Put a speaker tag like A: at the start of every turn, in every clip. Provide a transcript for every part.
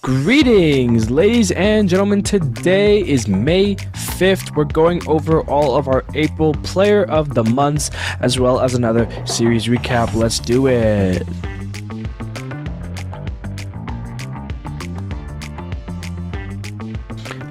A: Greetings, ladies and gentlemen. Today is May 5th. We're going over all of our April Player of the Months as well as another series recap. Let's do it.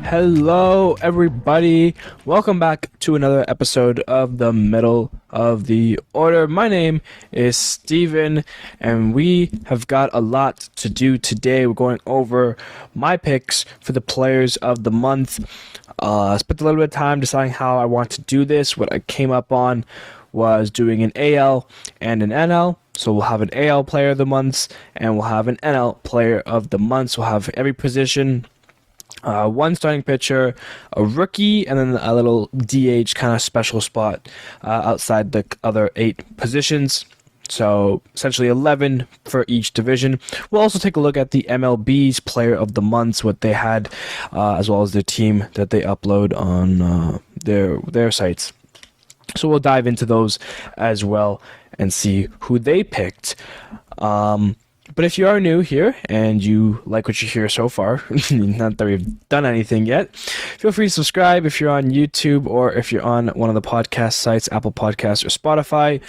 A: Hello, everybody. Welcome back to another episode of the Middle of the Order. My name is Steven, and we have got a lot to do today. We're going over my picks for the Players of the Month. I spent a little bit of time deciding how I want to do this. What I came up on was doing an AL and an NL. So we'll have an AL Player of the Month, and we'll have an NL Player of the Month. So we'll have every position. One starting pitcher, a rookie, and then a little DH kind of special spot outside the other 8 positions. So essentially 11 for each division. We'll also take a look at the MLB's Player of the Months, what they had, as well as their team that they upload on their sites. So we'll dive into those as well and see who they picked. But if you are new here and you like what you hear so far, not that we've done anything yet, feel free to subscribe if you're on YouTube or if you're on one of the podcast sites, Apple Podcasts or Spotify.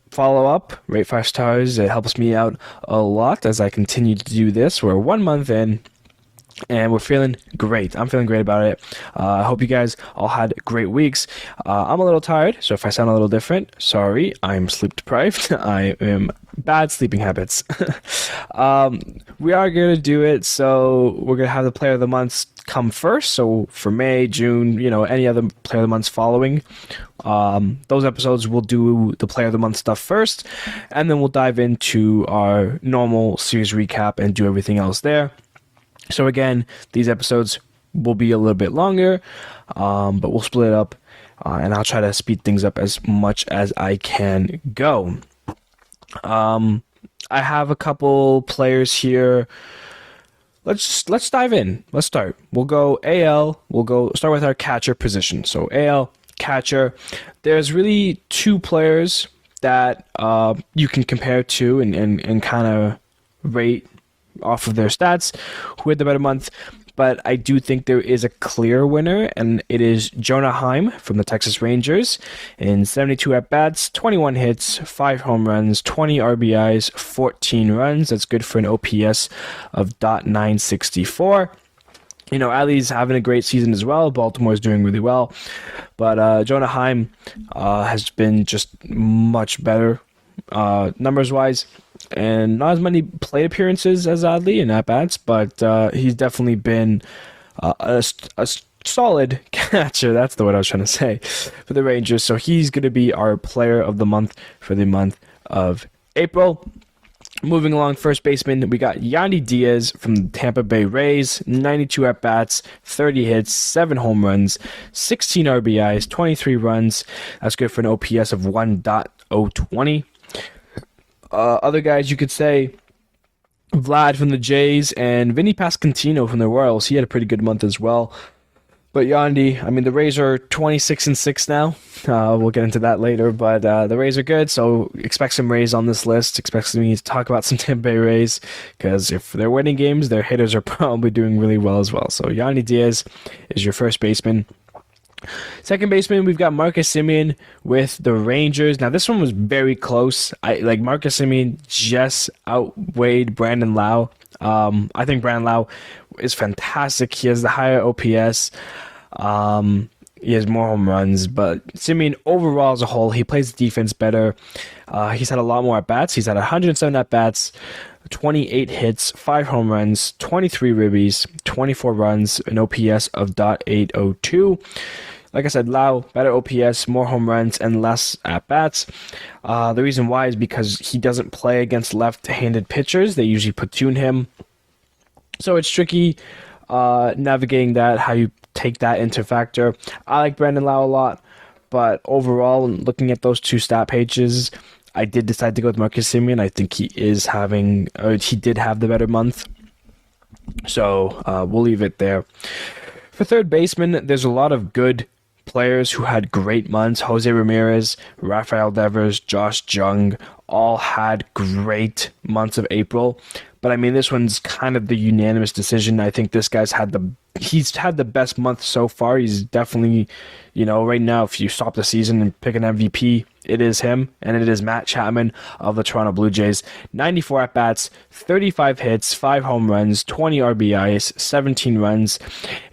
A: Follow up, rate 5 stars. It helps me out a lot as I continue to do this. We're 1 month in, and we're feeling great. I'm feeling great about it. I hope you guys all had great weeks. I'm a little tired, so if I sound a little different, sorry. I'm sleep deprived. I am bad sleeping habits. We are going to do it, so we're going to have the Player of the Month come first. So for May, June, any other Player of the Months following, those episodes we'll do the Player of the Month stuff first, and then we'll dive into our normal series recap and do everything else there. So again, these episodes will be a little bit longer, but we'll split it up, and I'll try to speed things up as much as I can go. I have a couple players here. Let's dive in. Let's start. We'll go AL. We'll start with our catcher position. So AL, catcher. There's really 2 players that you can compare to and kind of rate off of their stats who had the better month, but I do think there is a clear winner, and it is Jonah Heim from the Texas Rangers. In 72 at-bats, 21 hits, 5 home runs, 20 RBIs, 14 runs. That's good for an OPS of .964. Ali's having a great season as well. Baltimore's doing really well, but Jonah Heim has been just much better numbers-wise, and not as many plate appearances as Adley in at-bats, but he's definitely been a solid catcher. That's the word I was trying to say for the Rangers. So he's going to be our Player of the Month for the month of April. Moving along, first baseman, we got Yandy Diaz from the Tampa Bay Rays. 92 at-bats, 30 hits, 7 home runs, 16 RBIs, 23 runs. That's good for an OPS of 1.020. Other guys you could say, Vlad from the Jays and Vinny Pasquantino from the Royals. He had a pretty good month as well. But Yandy, the Rays are 26-6 now. We'll get into that later, but the Rays are good, so expect some Rays on this list. Expect me to talk about some Tampa Bay Rays, because if they're winning games, their hitters are probably doing really well as well. So Yandy Diaz is your first baseman. Second baseman, we've got Marcus Semien with the Rangers. Now, this one was very close. Marcus Semien just outweighed Brandon Lau. I think Brandon Lau is fantastic. He has the higher OPS. He has more home runs, but Semien overall as a whole, he plays defense better. He's had a lot more at-bats. He's had 107 at-bats, 28 hits, 5 home runs, 23 ribbies, 24 runs, an OPS of .802. Like I said, Lau, better OPS, more home runs, and less at-bats. The reason why is because he doesn't play against left-handed pitchers. They usually platoon him. So it's tricky navigating that, how you take that into factor. I like Brandon Lau a lot, but overall, looking at those 2 stat pages, I did decide to go with Marcus Semien. I think he did have the better month. So we'll leave it there. For third baseman, there's a lot of good players who had great months. Jose Ramirez, Rafael Devers, Josh Jung all had great months of April. But I mean, this one's kind of the unanimous decision. I think this guy's he's had the best month so far. He's definitely, right now, if you stop the season and pick an MVP, it is him, and it is Matt Chapman of the Toronto Blue Jays. 94 at-bats, 35 hits, 5 home runs, 20 RBIs, 17 runs,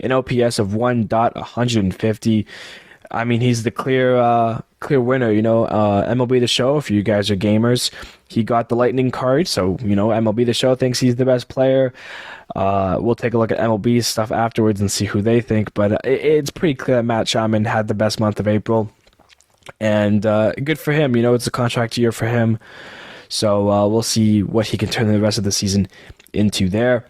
A: an OPS of 1.150. I mean, he's the clear winner, MLB The Show, if you guys are gamers. He got the Lightning card, so, MLB The Show thinks he's the best player. We'll take a look at MLB's stuff afterwards and see who they think, but it's pretty clear that Matt Chapman had the best month of April, and good for him. It's a contract year for him, so we'll see what he can turn the rest of the season into there.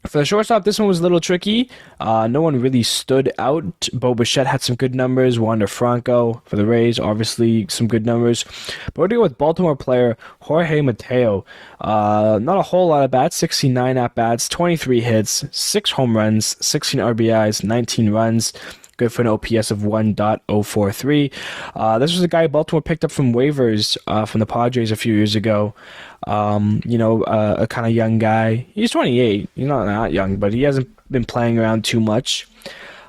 A: For the shortstop, this one was a little tricky. No one really stood out. Bo Bichette had some good numbers. Wander Franco for the Rays, obviously some good numbers. But we're going to go with Baltimore player Jorge Mateo. Not a whole lot of bats, 69 at-bats, 23 hits, 6 home runs, 16 RBIs, 19 runs. Good for an OPS of 1.043. This was a guy Baltimore picked up from waivers from the Padres a few years ago. A kind of young guy. He's 28. He's not that young, but he hasn't been playing around too much.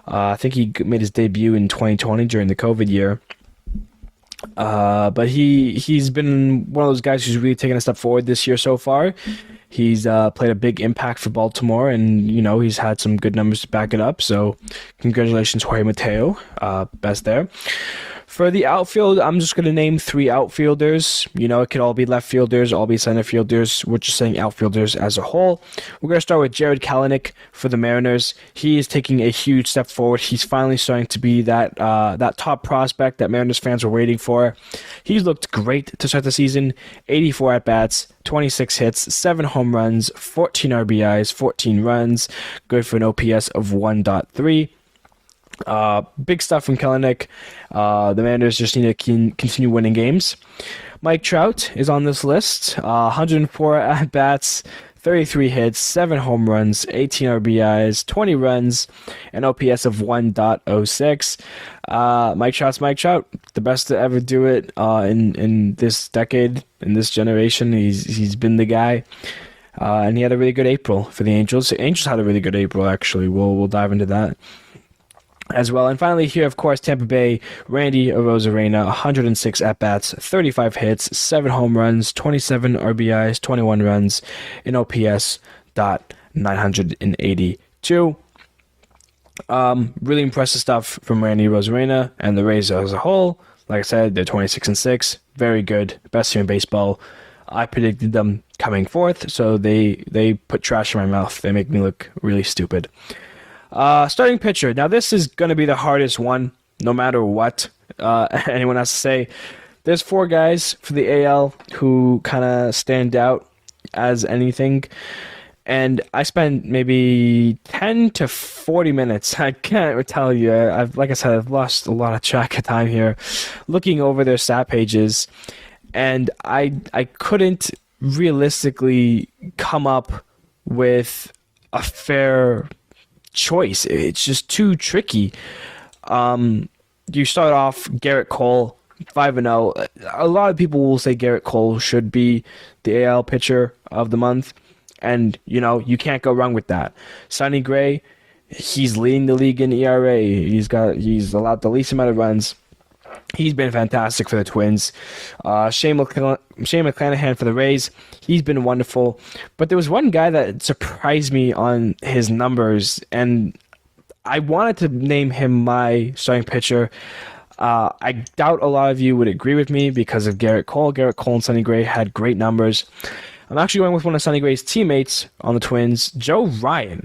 A: I think he made his debut in 2020 during the COVID year. But he's been one of those guys who's really taken a step forward this year so far. He's played a big impact for Baltimore, and he's had some good numbers to back it up. So, congratulations, Jorge Mateo, best there. For the outfield, I'm just going to name 3 outfielders. It could all be left fielders, all be center fielders. We're just saying outfielders as a whole. We're going to start with Jared Kelenic for the Mariners. He is taking a huge step forward. He's finally starting to be that top prospect that Mariners fans were waiting for. He's looked great to start the season. 84 at-bats, 26 hits, 7 home runs, 14 RBIs, 14 runs. Good for an OPS of 1.3. Big stuff from Kelenic. The Mariners just need to continue winning games. Mike Trout is on this list. 104 at-bats, 33 hits, 7 home runs, 18 RBIs, 20 runs, an OPS of 1.06. Mike Trout's Mike Trout, the best to ever do it in this decade, in this generation. He's been the guy. And he had a really good April for the Angels. The Angels had a really good April, actually. We'll dive into that as well. And finally here, of course, Tampa Bay, Randy Arozarena, 106 at-bats, 35 hits, 7 home runs, 27 RBIs, 21 runs, an OPS .982. Really impressive stuff from Randy Arozarena and the Rays as a whole. Like I said, they're 26-6, very good, best team in baseball. I predicted them coming fourth, so they put trash in my mouth. They make me look really stupid. Starting pitcher. Now, this is going to be the hardest one, no matter what anyone has to say. There's 4 guys for the AL who kind of stand out as anything. And I spent maybe 10 to 40 minutes. I can't tell you. Like I said, I've lost a lot of track of time here looking over their stat pages. And I couldn't realistically come up with a fair choice. It's just too tricky. You start off Garrett Cole, 5-0. A lot of people will say Garrett Cole should be the AL pitcher of the month, and you can't go wrong with that. Sonny Gray, he's leading the league in ERA. He's allowed the least amount of runs. He's been fantastic for the Twins. Shane McClanahan for the Rays. He's been wonderful. But there was one guy that surprised me on his numbers, and I wanted to name him my starting pitcher. I doubt a lot of you would agree with me because of Garrett Cole. Garrett Cole and Sonny Gray had great numbers. I'm actually going with one of Sonny Gray's teammates on the Twins, Joe Ryan.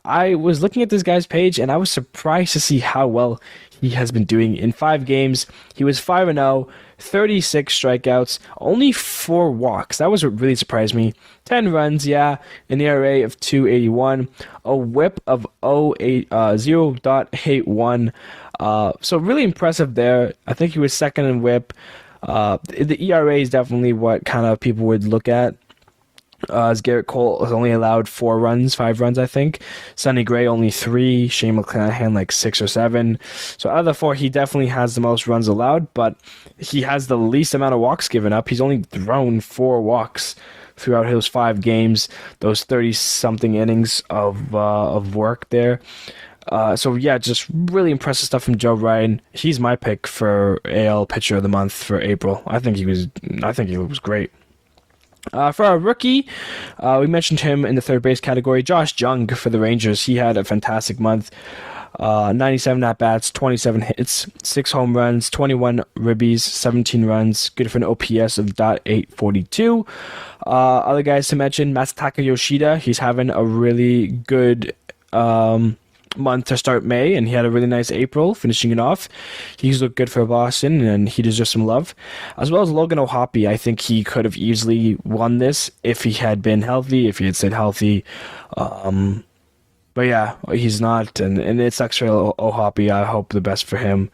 A: I was looking at this guy's page, and I was surprised to see how well he has been doing. In 5 games, he was 5-0, 36 strikeouts, only 4 walks. That was what really surprised me. 10 runs, an ERA of 2.81, a whip of 0.81. So really impressive there. I think he was second in whip. The ERA is definitely what kind of people would look at. As Garrett Cole has only allowed 5 runs, I think. Sonny Gray only 3. Shane McClanahan like 6 or 7. So out of the 4, he definitely has the most runs allowed, but he has the least amount of walks given up. He's only thrown 4 walks. throughout those 5 games, those 30-something innings of work there. So yeah, just really impressive stuff from Joe Ryan. He's my pick for AL Pitcher of the Month for April. I think he was great. For our rookie, we mentioned him in the third base category. Josh Jung for the Rangers. He had a fantastic month. 97 at-bats, 27 hits, 6 home runs, 21 ribbies, 17 runs. Good for an OPS of .842. Other guys to mention, Masataka Yoshida. He's having a really good month to start May, and he had a really nice April, finishing it off. He's looked good for Boston, and he deserves some love. As well as Logan O'Hoppe. I think he could have easily won this if he had been healthy, if he had stayed healthy. But yeah, he's not, and it sucks for O'Hoppe. I hope the best for him.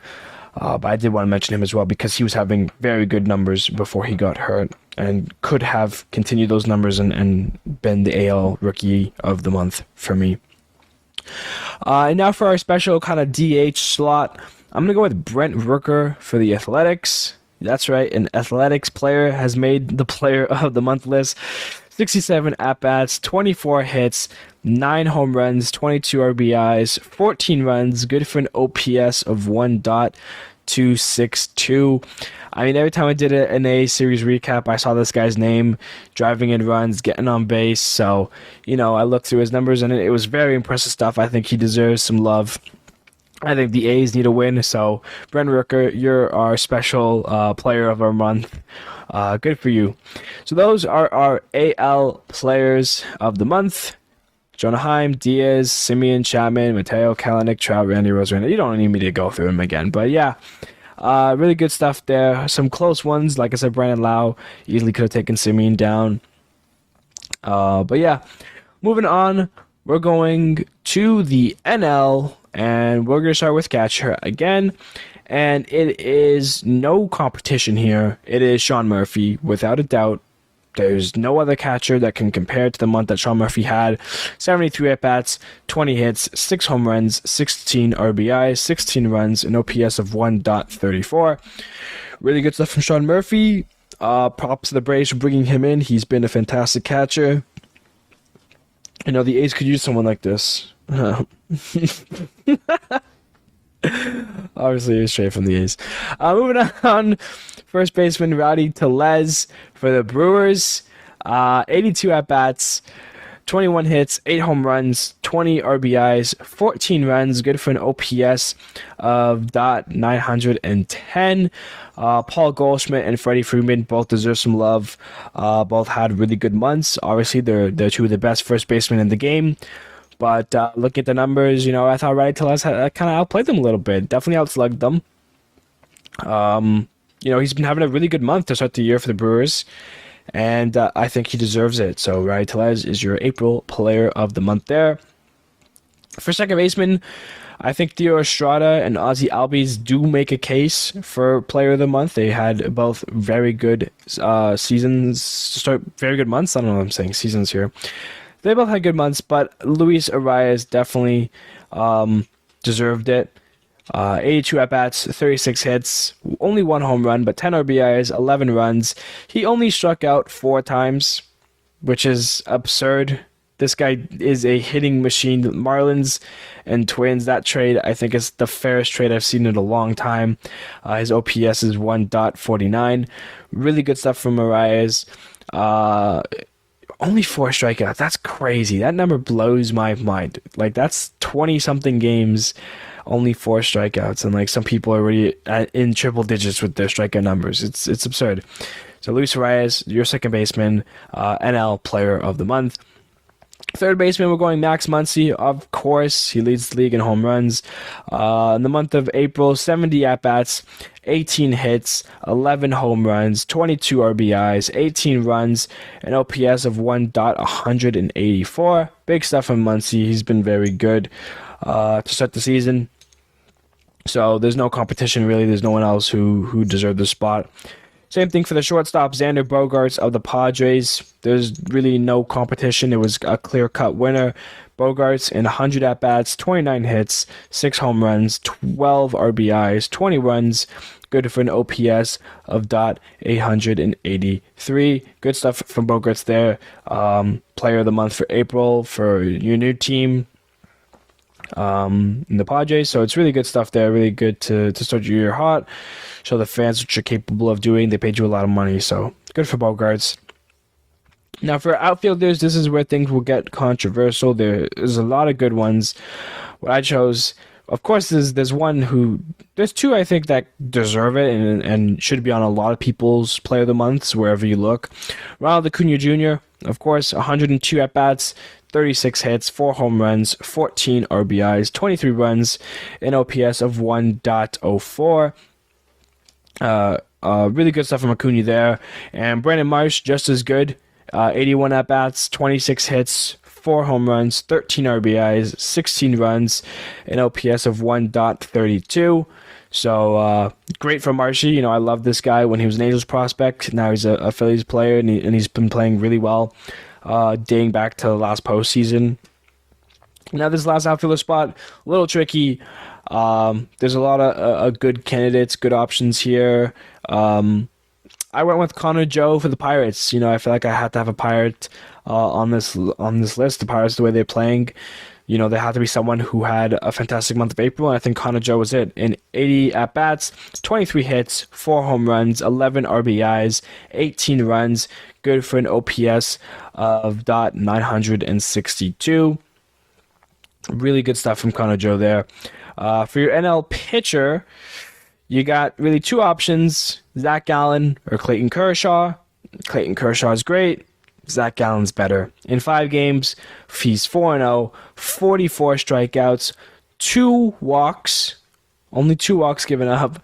A: But I did want to mention him as well because he was having very good numbers before he got hurt and could have continued those numbers and been the AL Rookie of the Month for me. And now for our special kind of DH slot, I'm going to go with Brent Rooker for the Athletics. That's right, an Athletics player has made the Player of the Month list. 67 at-bats, 24 hits, 9 home runs, 22 RBIs, 14 runs, good for an OPS of 1.262. I mean, every time I did an A series recap, I saw this guy's name, driving in runs, getting on base. So, I looked through his numbers, and it was very impressive stuff. I think he deserves some love. I think the A's need a win. So, Brent Rooker, you're our special player of our month. Good for you. So, those are our AL players of the month. Jonah Heim, Diaz, Simeon, Chapman, Mateo, Kalanick, Trout, Randy Rosarena. You don't need me to go through them again. But yeah. Really good stuff there. Some close ones. Like I said, Brandon Lau easily could have taken Simeon down. But yeah, moving on. We're going to the NL, and we're going to start with catcher again. And it is no competition here. It is Sean Murphy, without a doubt. There's no other catcher that can compare to the month that Sean Murphy had. 73 at-bats, 20 hits, 6 home runs, 16 RBIs, 16 runs, an OPS of 1.34. Really good stuff from Sean Murphy. Props to the Braves for bringing him in. He's been a fantastic catcher. The A's could use someone like this. Obviously, it's straight from the A's. Moving on, first baseman Rowdy Tellez for the Brewers. 82 at-bats, 21 hits, 8 home runs, 20 RBIs, 14 runs, good for an OPS of .910. Paul Goldschmidt and Freddie Freeman both deserve some love. Both had really good months. Obviously, they're two of the best first basemen in the game. But looking at the numbers, I thought Rowdy Tellez kind of outplayed them a little bit. Definitely outslugged them. He's been having a really good month to start the year for the Brewers. And I think he deserves it. So Rowdy Tellez is your April Player of the Month there. For second baseman, I think Theo Estrada and Ozzie Albies do make a case for Player of the Month. They had both very good seasons, very good months. I don't know what I'm saying, seasons here. They both had good months, but Luis Arias definitely deserved it. 82 at-bats, 36 hits, only 1 home run, but 10 RBIs, 11 runs. He only struck out 4 times, which is absurd. This guy is a hitting machine. Marlins and Twins, that trade, I think, is the fairest trade I've seen in a long time. His OPS is 1.49. Really good stuff from Arias. Only 4 strikeouts. That's crazy. That number blows my mind. That's 20-something games, only 4 strikeouts, and some people are already in triple digits with their strikeout numbers. It's absurd. So Luis Arias, your second baseman, NL Player of the Month. Third baseman, we're going Max Muncy. Of course, he leads the league in home runs. In the month of April, 70 at-bats, 18 hits, 11 home runs, 22 RBIs, 18 runs, an OPS of 1.184. Big stuff from Muncy. He's been very good to start the season. So there's no competition, really. There's no one else who deserved the spot. Same thing for the shortstop, Xander Bogaerts of the Padres. There's really no competition. It was a clear-cut winner. Bogaerts in 100 at-bats, 29 hits, 6 home runs, 12 RBIs, 20 runs. Good for an OPS of .883. Good stuff from Bogaerts there. Player of the month for April for your new team in the Padres. So it's really good stuff there. Really good to start your year hot. Show the fans what you're capable of doing. They paid you a lot of money, so good for Bogaerts. Now for outfielders, this is where things will get controversial. There's a lot of good ones. What I chose, of course, there's two I think that deserve it and should be on a lot of people's player of the months wherever you look. Ronald Acuna Jr., of course, 102 at bats, 36 hits, 4 home runs, 14 RBIs, 23 runs, an OPS of 1.04. Really good stuff from Acuna there. And Brandon Marsh, just as good. 81 at-bats, 26 hits, 4 home runs, 13 RBIs, 16 runs, an OPS of 1.32. So great for Marshy. I love this guy when he was an Angels prospect. Now he's a Phillies player, and he's been playing really well dating back to the last postseason. Now this last outfielder spot, a little tricky. There's a lot of good candidates, good options here. I went with Connor Joe for the Pirates. I feel like I had to have a Pirate on this list. The Pirates, the way they're playing, they had to be someone who had a fantastic month of April, and I think Connor Joe was it. In 80 at-bats, 23 hits, 4 home runs, 11 RBIs, 18 runs, good for an OPS of .962. Really good stuff from Connor Joe there. For your NL pitcher, you got really two options, Zach Gallen or Clayton Kershaw. Clayton Kershaw is great. Zach Gallen's better. In 5 games, he's 4-0, 44 strikeouts, 2 walks, only 2 walks given up,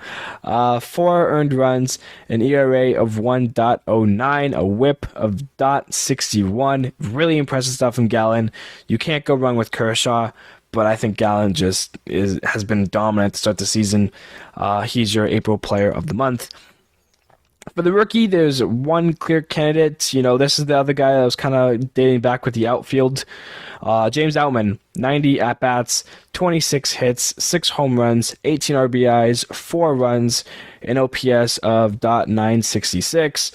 A: 4 earned runs, an ERA of 1.09, a whip of .61. Really impressive stuff from Gallen. You can't go wrong with Kershaw, but I think Gallen just has been dominant to start the season. He's your April player of the month. For the rookie, there's one clear candidate. This is the other guy that was kind of dating back with the outfield. James Outman, 90 at-bats, 26 hits, 6 home runs, 18 RBIs, 4 runs, an OPS of .966.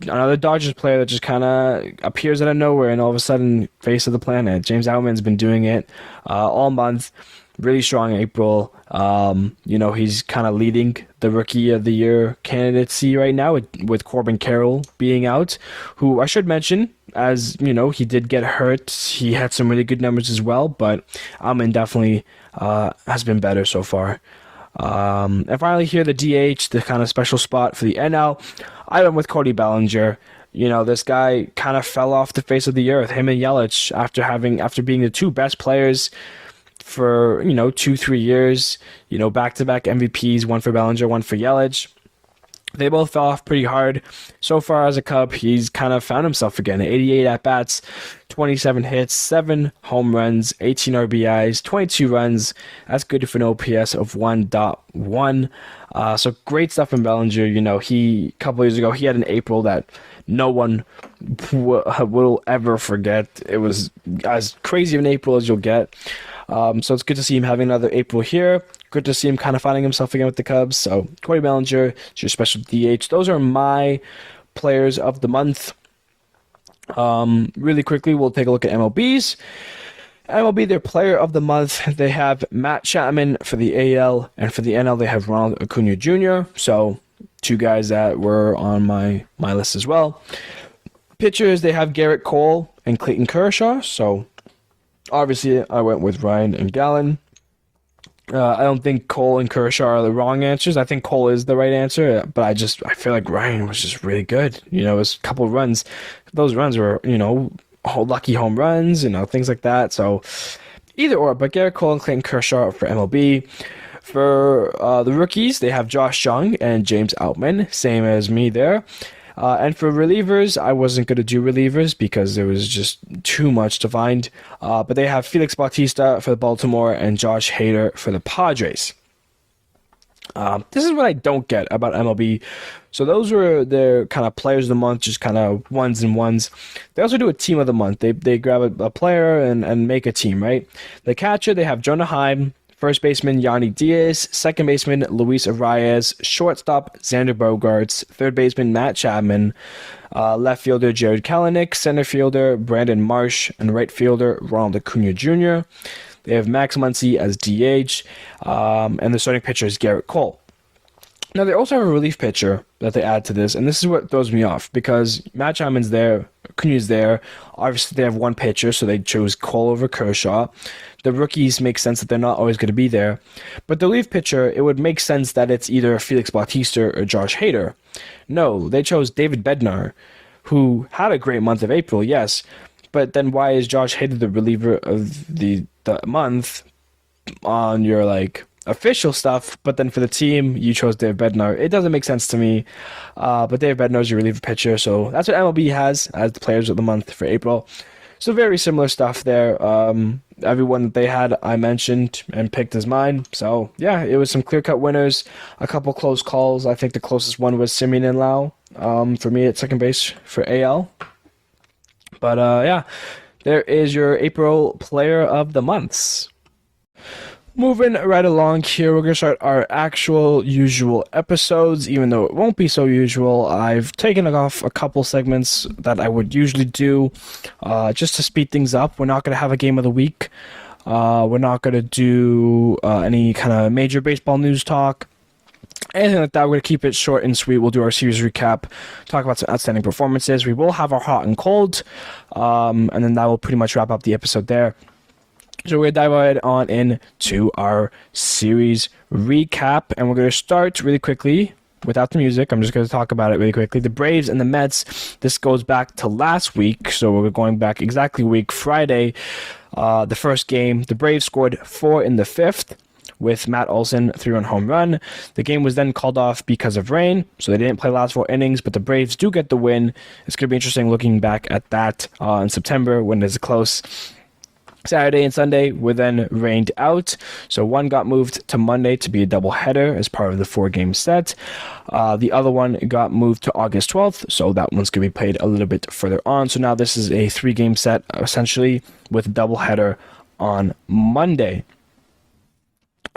A: Another Dodgers player that just kind of appears out of nowhere and all of a sudden face of the planet. James Outman's been doing it all month. Really strong April. He's kind of leading the Rookie of the Year candidacy right now with Corbin Carroll being out, who I should mention, as he did get hurt. He had some really good numbers as well, but Alman definitely has been better so far. And finally here, the DH, the kind of special spot for the NL. I went with Cody Bellinger. This guy kind of fell off the face of the earth, him and Yelich, after being the 2 best players for 2-3 years, back-to-back MVPs, one for Bellinger, one for Yelich. They both fell off pretty hard. So far as a Cub, he's kind of found himself again. 88 at-bats, 27 hits, 7 home runs, 18 RBIs, 22 runs. That's good for an OPS of 1.1. So great stuff from Bellinger. A couple years ago, he had an April that no one will ever forget. It was as crazy of an April as you'll get. So it's good to see him having another April here. Good to see him kind of finding himself again with the Cubs. So Cody Bellinger is your special DH. Those are my players of the month. Really quickly, we'll take a look at MLBs. MLB, their player of the month, they have Matt Chapman for the AL, and for the NL, they have Ronald Acuna Jr. So 2 guys that were on my list as well. Pitchers, they have Garrett Cole and Clayton Kershaw. So obviously, I went with Ryan and Gallen. I don't think Cole and Kershaw are the wrong answers. I think Cole is the right answer, but I feel like Ryan was just really good. It was a couple of runs. Those runs were, lucky home runs, things like that. So either or, but Garrett Cole and Clayton Kershaw for MLB. For the rookies, they have Josh Jung and James Outman, same as me there. And for relievers, I wasn't going to do relievers because there was just too much to find. But they have Felix Bautista for the Baltimore and Josh Hader for the Padres. This is what I don't get about MLB. So those were their kind of players of the month, just kind of ones and ones. They also do a team of the month. They grab a player and make a team, right? The catcher, they have Jonah Heim. First baseman, Yanni Diaz. Second baseman, Luis Arias. Shortstop, Xander Bogaerts. Third baseman, Matt Chapman. Left fielder, Jared Kelenic. Center fielder, Brandon Marsh. And right fielder, Ronald Acuna Jr. They have Max Muncy as DH. And the starting pitcher is Garrett Cole. Now, they also have a relief pitcher that they add to this, and this is what throws me off, because Matt Chapman's there, Acuna's there. Obviously, they have one pitcher, so they chose Cole over Kershaw. The rookies make sense that they're not always going to be there. But the relief pitcher, it would make sense that it's either Felix Bautista or Josh Hader. No, they chose David Bednar, who had a great month of April, yes, but then why is Josh Hader the reliever of the month on your, official stuff, but then for the team, you chose Dave Bednar? It doesn't make sense to me. But Dave Bednar is your reliever pitcher, so that's what MLB has as the players of the month for April. So very similar stuff there. Everyone that they had, I mentioned and picked as mine. So yeah, it was some clear-cut winners, a couple close calls. I think the closest one was Simeon and Lau for me at second base for AL. But yeah, there is your April player of the months. Moving right along here, we're going to start our actual usual episodes, even though it won't be so usual. I've taken off a couple segments that I would usually do just to speed things up. We're not going to have a game of the week. We're not going to do any kind of major baseball news talk. Anything like that. We're going to keep it short and sweet. We'll do our series recap, talk about some outstanding performances. We will have our hot and cold, and then that will pretty much wrap up the episode there. So we're going to dive right on into our series recap, and we're going to start really quickly without the music. I'm just going to talk about it really quickly. The Braves and the Mets, this goes back to last week, so we're going back exactly a week. Friday, the first game, the Braves scored 4 in the 5th with Matt Olson, 3-run home run. The game was then called off because of rain, so they didn't play the last 4 innings, but the Braves do get the win. It's going to be interesting looking back at that in September when it's close. Saturday and Sunday were then rained out, so one got moved to Monday to be a doubleheader as part of the 4-game set. The other one got moved to August 12th, so that one's going to be played a little bit further on. So now this is a 3-game set, essentially, with a doubleheader on Monday.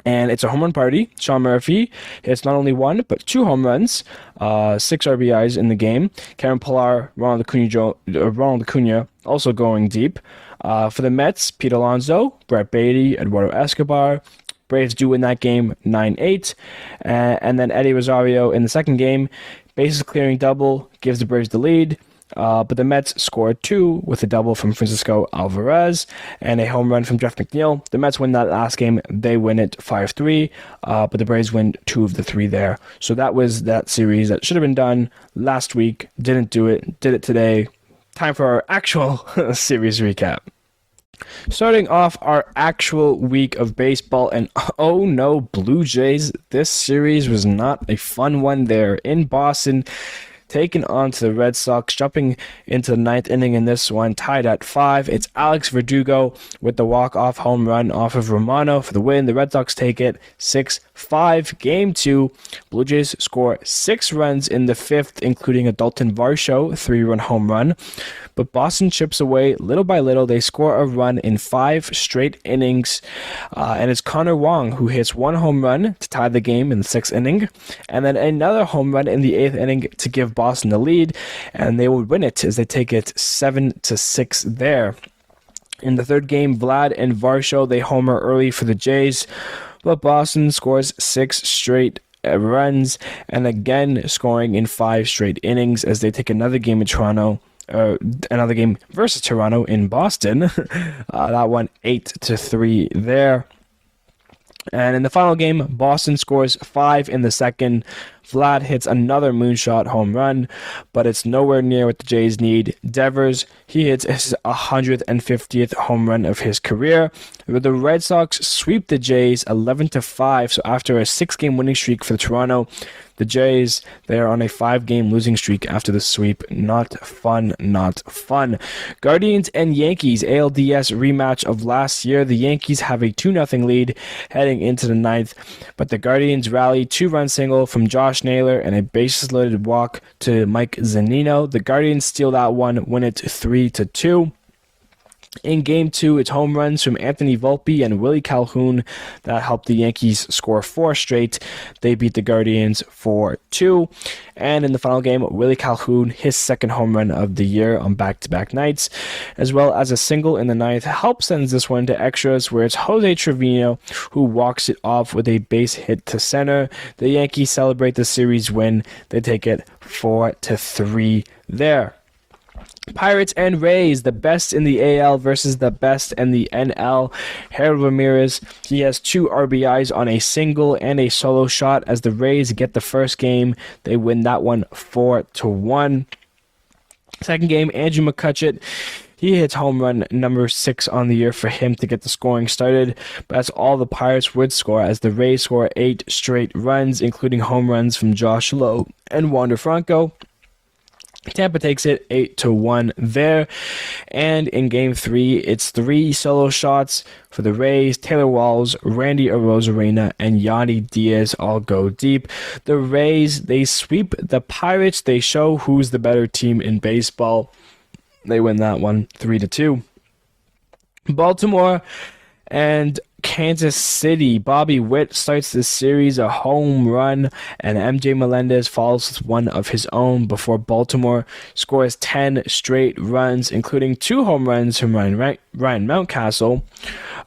A: And it's a home run party. Sean Murphy hits not only 1, but 2 home runs, 6 RBIs in the game. Karen Pillar, Ronald Acuna also going deep. For the Mets, Pete Alonso, Brett Beatty, Eduardo Escobar. Braves do win that game 9-8. And then Eddie Rosario in the second game, bases clearing double, gives the Braves the lead. But the Mets scored 2 with a double from Francisco Alvarez and a home run from Jeff McNeil. The Mets win that last game. They win it 5-3, but the Braves win 2 of the 3 there. So that was that series that should have been done last week. Didn't do it. Did it today. Time for our actual series recap. Starting off our actual week of baseball, and oh no, Blue Jays. This series was not a fun one there in Boston. Taken on to the Red Sox, jumping into the 9th inning in this one, tied at 5. It's Alex Verdugo with the walk-off home run off of Romano for the win. The Red Sox take it 6-5. Game 2, Blue Jays score 6 runs in the 5th, including a Dalton Varsho 3-run home run. But Boston chips away little by little. They score a run in 5 straight innings. And it's Connor Wong who hits 1 home run to tie the game in the 6th inning. And then another home run in the 8th inning to give Boston the lead. And they would win it as they take it 7-6 there. In the 3rd game, Vlad and Varsho, they homer early for the Jays. But Boston scores 6 straight runs. And again, scoring in 5 straight innings as they take another game in Toronto. Another game versus Toronto in Boston. That one 8-3 there. And in the final game, Boston scores 5 in the 2nd Vlad hits another moonshot home run, but it's nowhere near what the Jays need. Devers, he hits his 150th home run of his career. The Red Sox sweep the Jays 11-5, so after a 6-game winning streak for Toronto, the Jays, they are on a 5-game losing streak after the sweep. Not fun, not fun. Guardians and Yankees, ALDS rematch of last year. The Yankees have a 2-0 lead heading into the 9th, but the Guardians rally 2-run single from Josh Naylor and a bases-loaded walk to Mike Zunino. The Guardians steal that one, win it 3-2. In Game 2, it's home runs from Anthony Volpe and Willie Calhoun that helped the Yankees score 4 straight. They beat the Guardians 4-2. And in the final game, Willie Calhoun, his second home run of the year on back-to-back nights, as well as a single in the 9th, help sends this one to extras, where it's Jose Trevino who walks it off with a base hit to center. The Yankees celebrate the series win. They take it 4-3 there. Pirates and Rays, the best in the AL versus the best in the NL. Harold Ramirez, he has 2 RBIs on a single and a solo shot as the Rays get the first game. They win that one 4-1. Second game, Andrew McCutcheon, he hits home run number 6 on the year for him to get the scoring started, but that's all the Pirates would score as the Rays score 8 straight runs, including home runs from Josh Lowe and Wander Franco. Tampa takes it 8-1 there. And in Game 3, it's 3 solo shots for the Rays. Taylor Walls, Randy Arozarena, and Yanni Diaz all go deep. The Rays, they sweep the Pirates. They show who's the better team in baseball. They win that one 3-2. Baltimore and Kansas City. Bobby Witt starts the series a home run, and MJ Melendez follows with one of his own before Baltimore scores 10 straight runs, including 2 home runs from Ryan Mountcastle.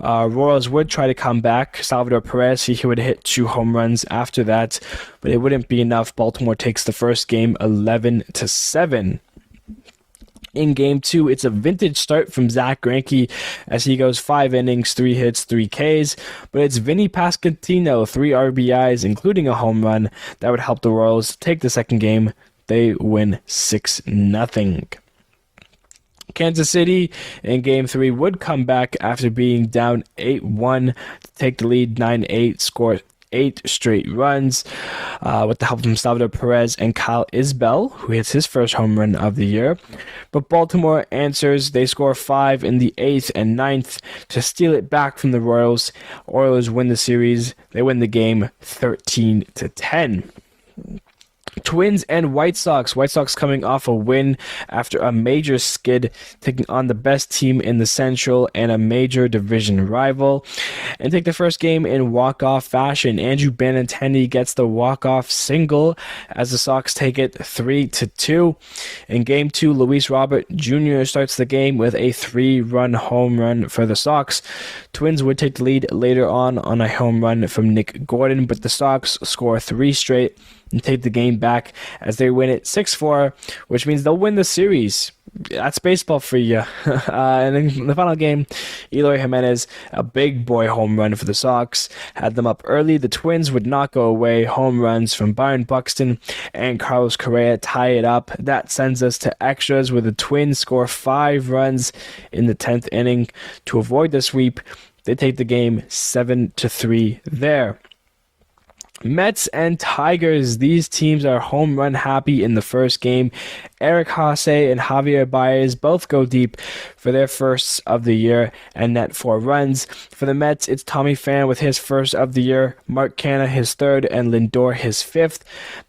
A: Royals would try to come back. Salvador Perez, he would hit 2 home runs after that, but it wouldn't be enough. Baltimore takes the first game 11-7. In Game 2, it's a vintage start from Zach Greinke as he goes 5 innings, 3 hits, 3 Ks. But it's Vinny Pasquantino, 3 RBIs, including a home run, that would help the Royals take the second game. They win 6-0. Kansas City in Game 3 would come back after being down 8-1 to take the lead 9-8, score 8 straight runs with the help from Salvador Perez and Kyle Isbell, who hits his first home run of the year. But Baltimore answers. They score 5 in the 8th and 9th to steal it back from the Royals. Oilers win the series. They win the game 13-10. Twins and White Sox. White Sox coming off a win after a major skid, taking on the best team in the Central and a major division rival. And take the first game in walk-off fashion. Andrew Benintendi gets the walk-off single as the Sox take it 3-2. In Game 2, Luis Robert Jr. starts the game with a 3-run home run for the Sox. Twins would take the lead later on a home run from Nick Gordon, but the Sox score 3 straight and take the game back as they win it 6-4, which means they'll win the series. That's baseball for you. And in the final game, Eloy Jimenez, a big boy home run for the Sox, had them up early. The Twins would not go away. Home runs from Byron Buxton and Carlos Correa tie it up. That sends us to extras where the Twins score 5 runs in the 10th inning to avoid the sweep. They take the game 7-3 there. Mets and Tigers, these teams are home run happy in the first game. Eric Haase and Javier Baez both go deep for their firsts of the year and net 4 runs. For the Mets, it's Tommy Pham with his first of the year, Mark Canha his third, and Lindor his 5th.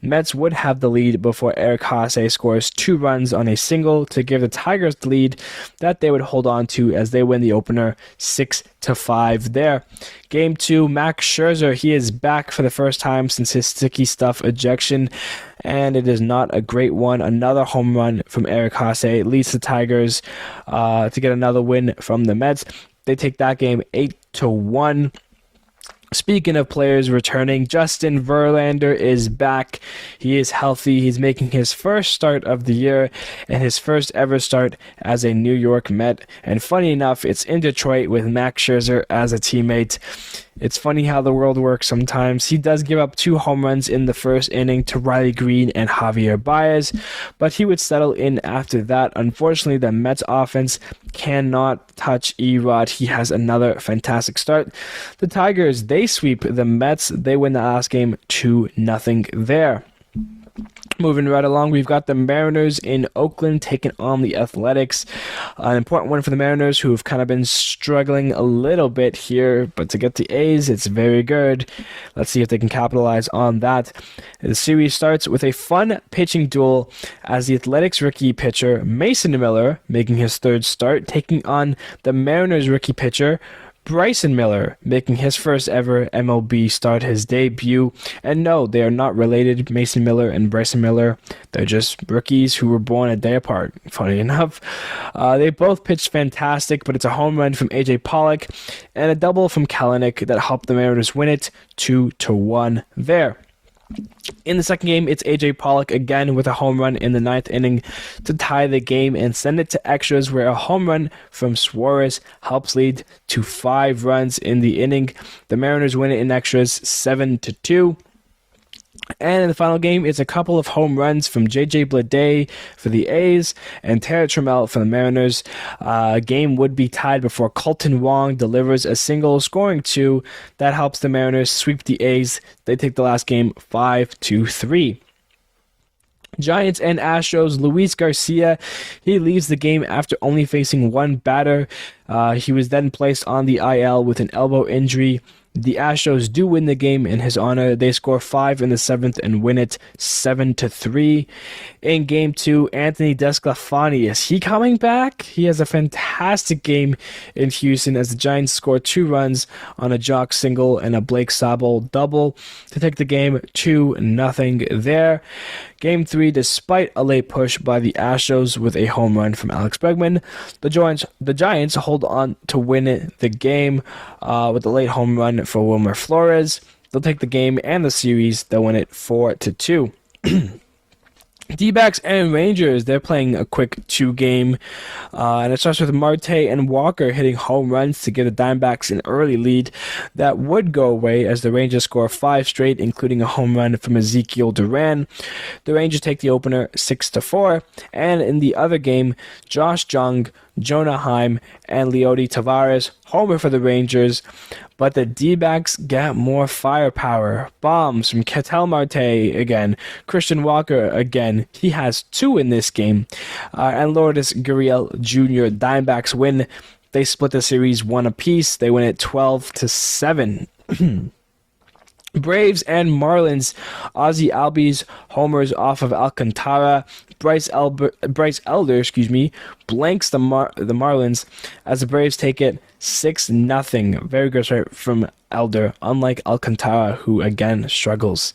A: Mets would have the lead before Eric Haase scores 2 runs on a single to give the Tigers the lead that they would hold on to as they win the opener 6-5 there. Game 2, Max Scherzer, he is back for the first time since his sticky stuff ejection, and it is not a great one. Another home run from Eric Haase leads the Tigers to get another win from the Mets. They take that game 8-1. Speaking of players returning, Justin Verlander is back. He is healthy. He's making his first start of the year and his first ever start as a New York Met. And funny enough, it's in Detroit with Max Scherzer as a teammate. It's funny how the world works sometimes. He does give up 2 home runs in the first inning to Riley Green and Javier Baez, but he would settle in after that. Unfortunately, the Mets offense cannot touch Erod. He has another fantastic start. The Tigers, they sweep the Mets. They win the last game 2-0 there. Moving right along, we've got the Mariners in Oakland taking on the Athletics. An important one for the Mariners, who have kind of been struggling a little bit here, but to get the A's, it's very good. Let's see if they can capitalize on that. The series starts with a fun pitching duel as the Athletics rookie pitcher Mason Miller, making his third start, taking on the Mariners rookie pitcher Bryson Miller, making his first ever MLB start, his debut. And no, they are not related, Mason Miller and Bryson Miller. They're just rookies who were born a day apart, funny enough. They both pitched fantastic, but it's a home run from A.J. Pollock and a double from Kalanick that helped the Mariners win it 2-1 there. In the second game, it's A.J. Pollock again with a home run in the 9th inning to tie the game and send it to extras, where a home run from Suarez helps lead to 5 runs in the inning. The Mariners win it in extras 7-2. And in the final game, it's a couple of home runs from J.J. Bleday for the A's and Terry Trammell for the Mariners. Game would be tied before Colton Wong delivers a single, scoring 2. That helps the Mariners sweep the A's. They take the last game 5-3. Giants and Astros, Luis Garcia, he leaves the game after only facing one batter. He was then placed on the IL with an elbow injury. The Astros do win the game in his honor. They score 5 in the 7th and win it 7-3. In Game 2, Anthony Desclafani, is he coming back? He has a fantastic game in Houston as the Giants score 2 runs on a Jock single and a Blake Sabol double to take the game 2-0 there. Game 3, despite a late push by the Astros with a home run from Alex Bregman, the Giants hold on to win the game with a late home run for Wilmer Flores. They'll take the game and the series. They'll win it 4-2. D-backs and Rangers, they're playing a quick 2-game, and it starts with Marte and Walker hitting home runs to give the Diamondbacks an early lead. That would go away as the Rangers score 5 straight, including a home run from Ezekiel Duran. The Rangers take the opener 6-4, and in the other game, Josh Jung, Jonah Heim, and Leody Tavares homer for the Rangers, but the D-backs get more firepower. Bombs from Ketel Marte again, Christian Walker again, he has 2 in this game, and Lourdes Gurriel Jr. Diamondbacks win. They split the series 1 apiece. They win it 12-7. Braves and Marlins, Ozzie Albies homers off of Alcantara. Bryce Elder, blanks the Marlins as the Braves take it 6-0. Very good start from Elder, unlike Alcantara, who again struggles.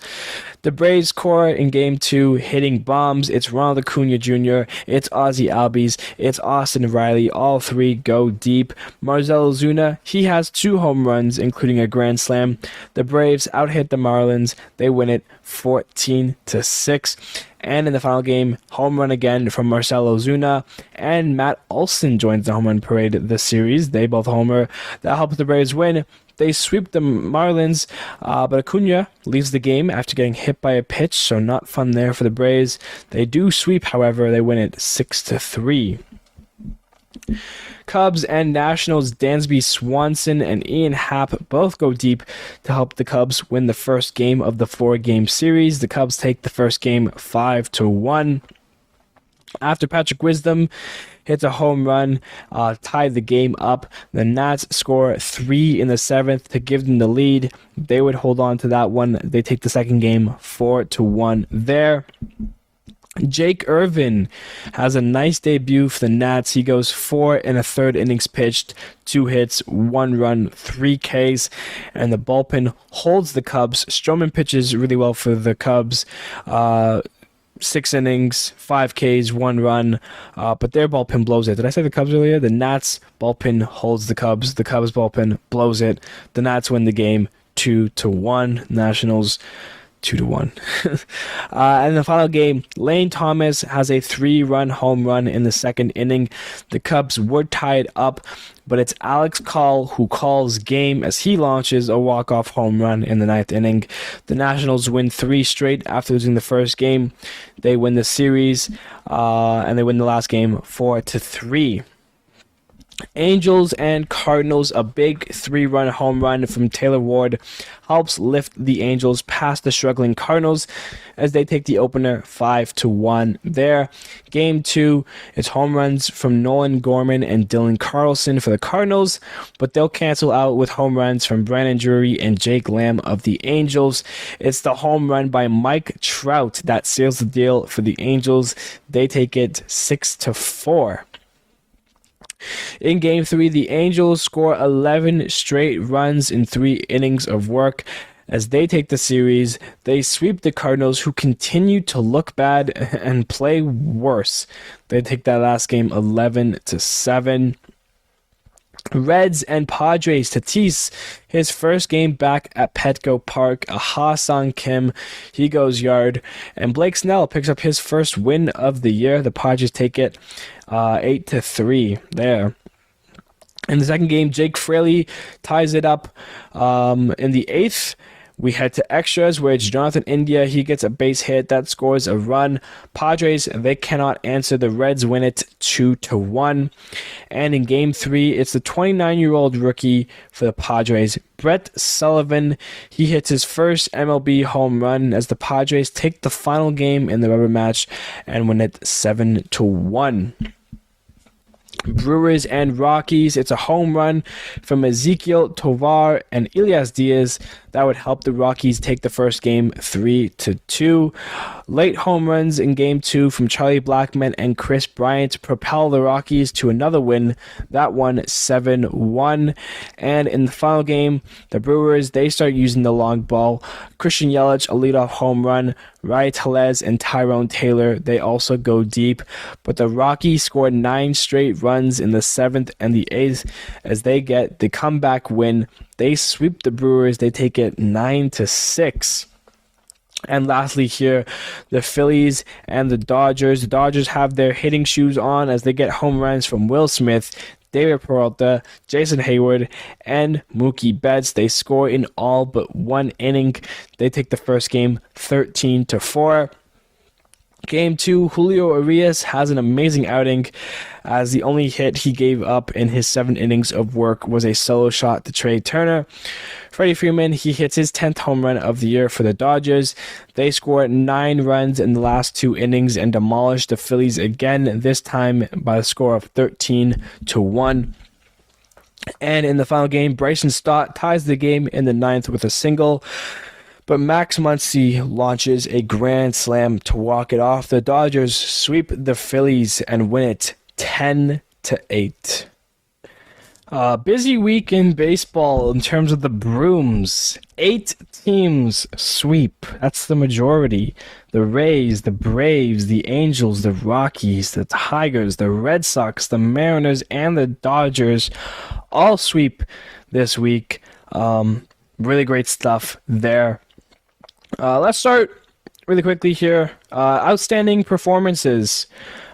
A: The Braves core in Game 2 hitting bombs. It's Ronald Acuna Jr., it's Ozzie Albies, it's Austin Riley. All 3 go deep. Marcell Ozuna, he has 2 home runs, including a grand slam. The Braves out-hit the Marlins. They win it 14-6. And in the final game, home run again from Marcell Ozuna, and Matt Olson joins the home run parade this series. They both homer. That helps the Braves win. They sweep the Marlins, but Acuna leaves the game after getting hit by a pitch, so not fun there for the Braves. They do sweep, however. They win it 6-3. Cubs and Nationals, Dansby Swanson and Ian Happ both go deep to help the Cubs win the first game of the 4-game series. The Cubs take the first game 5-1. After Patrick Wisdom hits a home run, tied the game up, the Nats score 3 in the 7th to give them the lead. They would hold on to that one. They take the second game 4-1 there. Jake Irvin has a nice debut for the Nats. He goes 4 1/3 innings pitched, 2 hits, 1 run, 3 Ks, and the bullpen holds the Cubs. Stroman pitches really well for the Cubs. 6 innings, 5 Ks, 1 run, but their bullpen blows it. Did I say the Cubs earlier? The Nats bullpen holds the Cubs. The Cubs bullpen blows it. The Nats win the game 2-1. Nationals 2-1. And the final game, Lane Thomas has a 3-run home run in the second inning. The Cubs would tie it up, but it's Alex Call who calls game as he launches a walk-off home run in the ninth inning. The Nationals win 3 straight after losing the first game. They win the series, and they win the last game 4-3. Angels and Cardinals, a big 3-run home run from Taylor Ward helps lift the Angels past the struggling Cardinals as they take the opener 5-1 there. Game 2, it's home runs from Nolan Gorman and Dylan Carlson for the Cardinals, but they'll cancel out with home runs from Brandon Drury and Jake Lamb of the Angels. It's the home run by Mike Trout that seals the deal for the Angels. They take it 6-4. In Game 3, the Angels score 11 straight runs in 3 innings of work. As they take the series, they sweep the Cardinals, who continue to look bad and play worse. They take that last game 11-7. Reds and Padres. Tatis, his first game back at Petco Park. Ha-Sung Kim, he goes yard. And Blake Snell picks up his first win of the year. The Padres take it 8-3 there. In the second game, Jake Fraley ties it up in the 8th. We head to extras where it's Jonathan India. He gets a base hit that scores a run. Padres, they cannot answer. The Reds win it 2-1. And in Game 3, it's the 29-year-old rookie for the Padres, Brett Sullivan. He hits his first MLB home run as the Padres take the final game in the rubber match and win it 7-1. Brewers and Rockies. It's a home run from Ezequiel Tovar and Elias Diaz that would help the Rockies take the first game 3-2. Late home runs in Game 2 from Charlie Blackmon and Chris Bryant propel the Rockies to another win. That one 7-1. And in the final game, the Brewers, they start using the long ball. Christian Yelich, a leadoff home run. Ray Tellez and Tyrone Taylor, they also go deep. But the Rockies scored 9 straight runs in the 7th and the 8th as they get the comeback win. They sweep the Brewers. They take it 9-6. And lastly here, the Phillies and the Dodgers. The Dodgers have their hitting shoes on as they get home runs from Will Smith, David Peralta, Jason Hayward, and Mookie Betts. They score in all but 1 inning. They take the first game 13-4. Game 2, Julio Urias has an amazing outing as the only hit he gave up in his 7 innings of work was a solo shot to Trey Turner. Freddie Freeman, he hits his 10th home run of the year for the Dodgers. They score 9 runs in the last 2 innings and demolish the Phillies again, this time by a score of 13-1. And in the final game, Bryson Stott ties the game in the 9th with a single. But Max Muncy launches a grand slam to walk it off. The Dodgers sweep the Phillies and win it 10-8. Busy week in baseball in terms of the brooms. 8 teams sweep. That's the majority. The Rays, the Braves, the Angels, the Rockies, the Tigers, the Red Sox, the Mariners, and the Dodgers all sweep this week. Really great stuff there. Let's start really quickly here. Outstanding performances.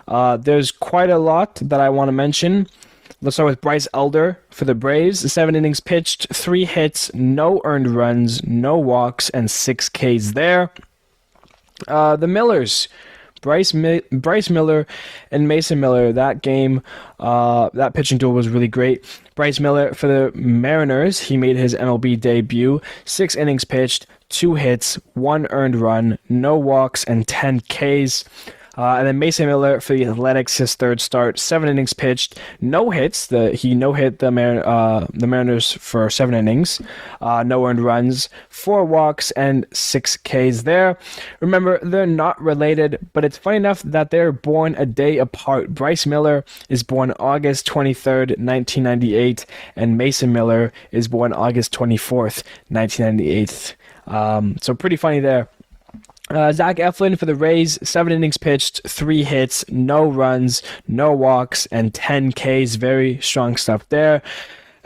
A: There's quite a lot that I want to mention. Let's start with Bryce Elder for the Braves. 7 innings pitched, 3 hits, no earned runs, no walks, and 6 Ks there. The Millers. Bryce Miller and Mason Miller. That game, that pitching duel was really great. Bryce Miller for the Mariners. He made his MLB debut. 6 innings pitched, 2 hits, 1 earned run, no walks, and 10 Ks. And then Mason Miller for the Athletics, his 3rd start, 7 innings pitched, no hits. He no-hit the Mariners for 7 innings, no earned runs, 4 walks, and 6 Ks there. Remember, they're not related, but it's funny enough that they're born a day apart. Bryce Miller is born August 23rd, 1998, and Mason Miller is born August 24th, 1998. So pretty funny there. Zach Eflin for the Rays, 7 innings pitched, 3 hits, no runs, no walks, and 10 Ks. Very strong stuff there.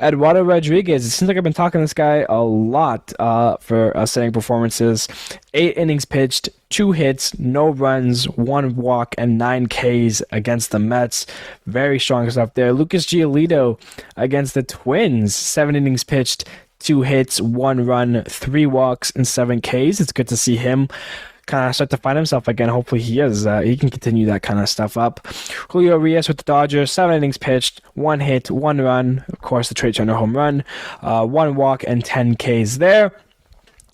A: Eduardo Rodriguez. It seems like I've been talking to this guy a lot for outstanding performances. 8 innings pitched, 2 hits, no runs, 1 walk, and 9 Ks against the Mets. Very strong stuff there. Lucas Giolito against the Twins. 7 innings pitched, 2 hits, 1 run, 3 walks, and 7 Ks. It's good to see him kind of start to find himself again. Hopefully he can continue that kind of stuff up. Julio Urias with the Dodgers, 7 innings pitched, 1 hit, 1 run, of course the Trey Turner home run, 1 walk, and 10 Ks there.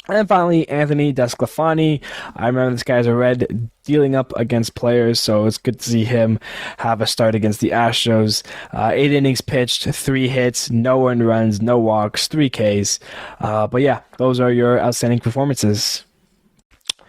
A: And then finally, Anthony Desclafani. I remember this guy as a Red dealing up against players, so it's good to see him have a start against the Astros. 8 innings pitched, 3 hits, no earned runs, no walks, 3 Ks. But yeah, those are your outstanding performances.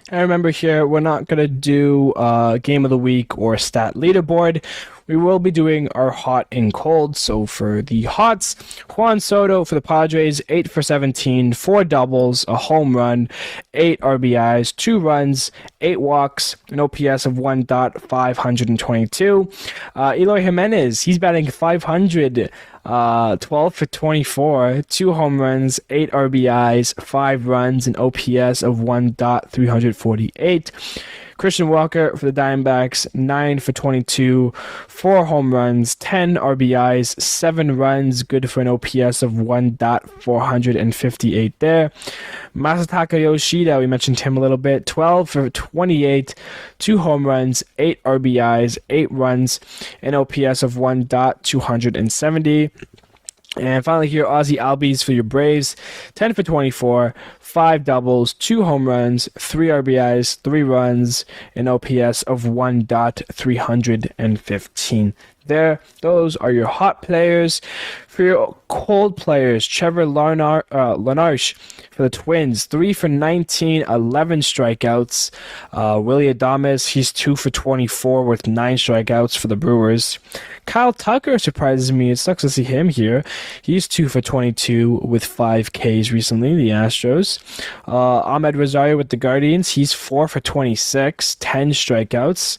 A: And remember here, we're not going to do game of the week or stat leaderboard. We will be doing our hot and cold. So for the hots, Juan Soto for the Padres, 8 for 17, 4 doubles, a home run, 8 RBIs, 2 runs, 8 walks, an OPS of 1.522. Eloy Jimenez, he's batting 500. 12 for 24, 2 home runs, 8 RBIs, 5 runs, an OPS of 1.348. Christian Walker for the Diamondbacks, 9 for 22, 4 home runs, 10 RBIs, 7 runs, good for an OPS of 1.458 there. Masataka Yoshida, we mentioned him a little bit, 12 for 28, 2 home runs, 8 RBIs, 8 runs, an OPS of 1.270. And finally here, Ozzie Albies for your Braves, 10 for 24, 5 doubles, 2 home runs, 3 RBIs, 3 runs, an OPS of 1.315 there. Those are your hot players. For your cold players, Trevor Larnach for the Twins, 3 for 19, 11 strikeouts. Willy Adames, he's 2 for 24 with 9 strikeouts for the Brewers. Kyle Tucker surprises me. It sucks to see him here. He's 2 for 22 with 5 Ks recently, the Astros. Ahmed Rosario with the Guardians, he's 4 for 26, 10 strikeouts.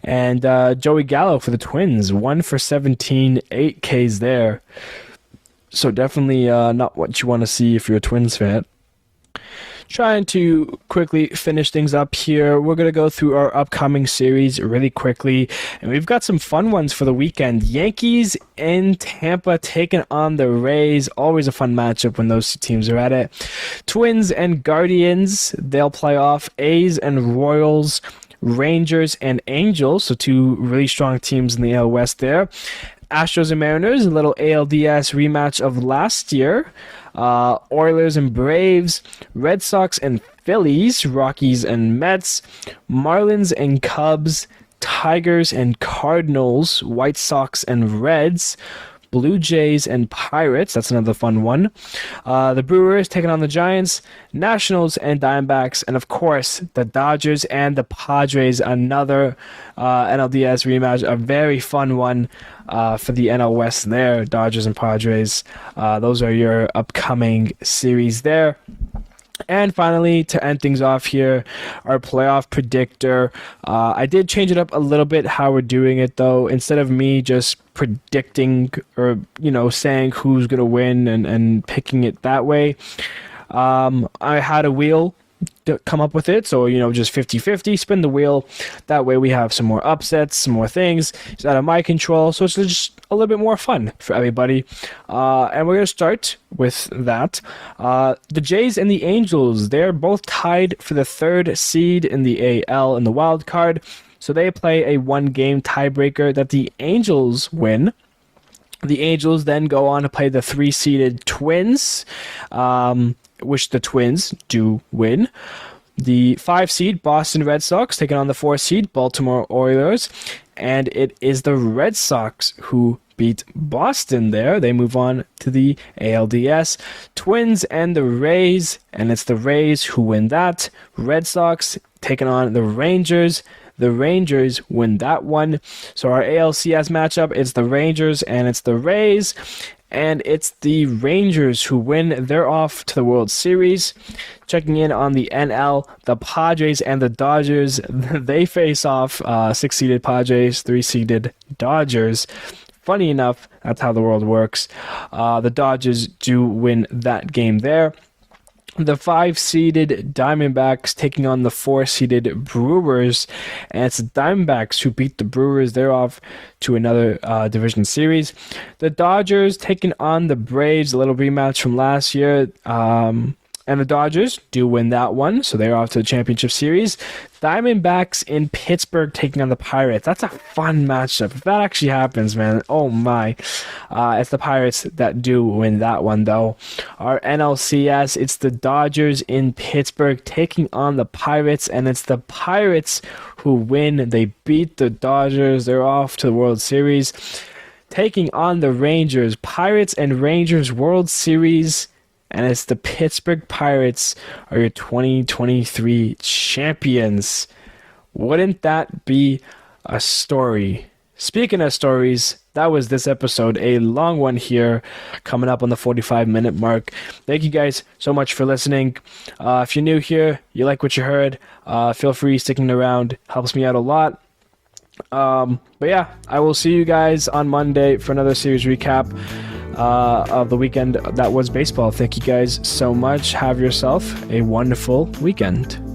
A: And Joey Gallo for the Twins, 1 for 17, 8 Ks there. So definitely not what you want to see if you're a Twins fan. Trying to quickly finish things up here. We're going to go through our upcoming series really quickly. And we've got some fun ones for the weekend. Yankees in Tampa taking on the Rays. Always a fun matchup when those two teams are at it. Twins and Guardians, they'll play off. A's and Royals. Rangers and Angels. So 2 really strong teams in the AL West there. Astros and Mariners, a little ALDS rematch of last year. Oilers and Braves, Red Sox and Phillies, Rockies and Mets, Marlins and Cubs, Tigers and Cardinals, White Sox and Reds, Blue Jays and Pirates. That's another fun one. The Brewers taking on the Giants, Nationals and Diamondbacks, and of course the Dodgers and the Padres. Another NLDS rematch, a very fun one for the NL West there. Dodgers and Padres. Those are your upcoming series there. And finally, to end things off here, our playoff predictor. I did change it up a little bit how we're doing it, though. Instead of me just predicting or, saying who's going to win and picking it that way, I had a wheel to come up with it. So, just 50-50, spin the wheel. That way we have some more upsets, some more things. It's out of my control. So it's just a little bit more fun for everybody. And we're going to start with that. The Jays and the Angels, they're both tied for the 3rd seed in the AL in the wild card. So they play a 1-game tiebreaker that the Angels win. The Angels then go on to play the 3-seeded Twins, which the Twins do win. The 5-seed Boston Red Sox taking on the 4-seed Baltimore Oilers. And it is the Red Sox who beat Boston there. They move on to the ALDS. Twins and the Rays, and it's the Rays who win that. Red Sox taking on the Rangers. The Rangers win that one. So our ALCS matchup is the Rangers and it's the Rays. And it's the Rangers who win. They're off to the World Series. Checking in on the NL, the Padres and the Dodgers, they face off 6-seeded Padres, 3-seeded Dodgers. funny enough, that's how the world works. The Dodgers do win that game there. The 5-seeded Diamondbacks taking on the 4-seeded Brewers, and it's the Diamondbacks who beat the Brewers. They're off to another division series. The Dodgers taking on the Braves, a little rematch from last year. And the Dodgers do win that one, so they're off to the championship series. Diamondbacks in Pittsburgh taking on the Pirates. That's a fun matchup. If that actually happens, man, oh my. It's the Pirates that do win that one, though. Our NLCS, it's the Dodgers in Pittsburgh taking on the Pirates, and it's the Pirates who win. They beat the Dodgers. They're off to the World Series. Taking on the Rangers. Pirates and Rangers World Series. And it's the Pittsburgh Pirates are your 2023 champions. Wouldn't that be a story? Speaking of stories, that was this episode, a long one here, coming up on the 45-minute mark. Thank you guys so much for listening. If you're new here, you like what you heard, feel free sticking around. Helps me out a lot. But yeah, I will see you guys on Monday for another series recap of the weekend that was baseball. Thank you guys so much. Have yourself a wonderful weekend.